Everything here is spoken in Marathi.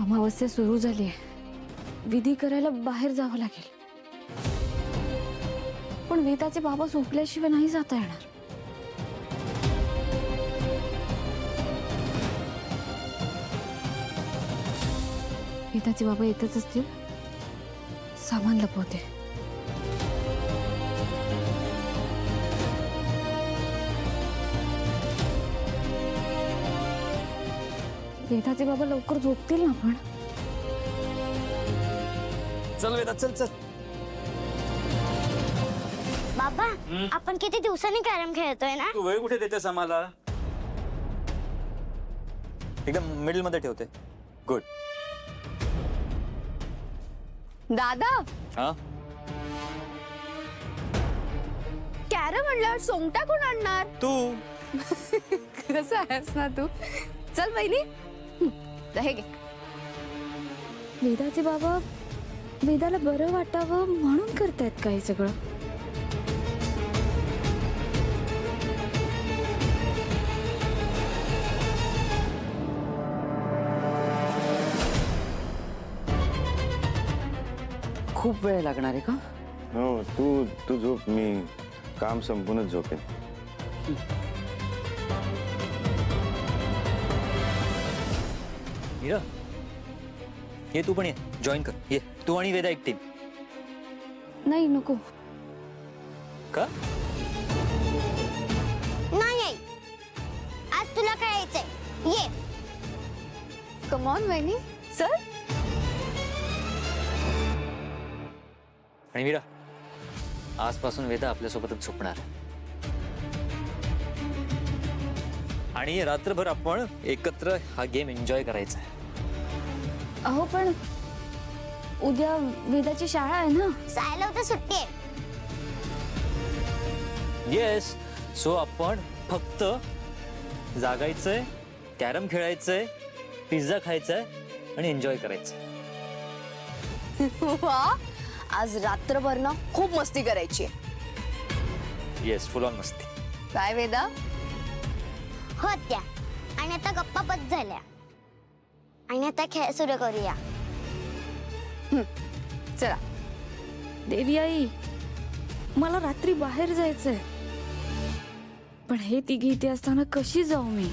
अमावस्या सुरू झाली आहे. विधी करायला बाहेर जावं लागेल. पण वेदाचे बाबा झोपल्याशिवाय नाही जाता येणार. वेदाचे बाबा येतच असतील. सामान लपवते. वेदाचे बाबा लवकर झोपतील ना. पण चल वेदा चल चल. बाबा आपण किती दिवसांनी कॅरम खेळतोय ना. तू वेळ कुठे देतेस आम्हाला? एकदम मिडल मध्ये ठेवते. गुड. दादा हा कॅरम आणल्यावर सोंगटा कोण आणणार? तू कसं आहेस ना तू. चल बहिणी हे घे. वेदाचे बाबा वेदाला बरं वाटावं म्हणून करतायत काय सगळं. खूप वेळ लागणार आहे का? हो तू झोप. मी काम संपूनच झोपेन. मीरा ये तू पण ये. जॉईन कर. ये तू आणि वेदा एक टीम. नाही नको. का? नाही आज तुला खेळायचंय. ये. कम ऑन बहिणी चल. आणि मीरा आजपासून वेदा आपल्यासोबतच झोपणार. आणि रात्रभर आपण एकत्र हा गेम एन्जॉय करायचा आहे. अहो पण उद्या वेदाची शाळा आहे ना. जायला होतं सुट्टी आहे. येस. सो आपण फक्त जागायचंय, कॅरम खेळायचंय, पिझ्झा खायचाय आणि एन्जॉय करायचंय. वा आज रात्रभर ना खूप मस्ती करायची. येस फुल ऑन मस्ती. काय वेदा? होत्या आणि आता गप्पा बंद झाल्या. आणि आता खेळ सुरू करूया. चला. देवी आई मला रात्री बाहेर जायचंय. पण हे तिघी इथे असताना कशी जाऊ मी?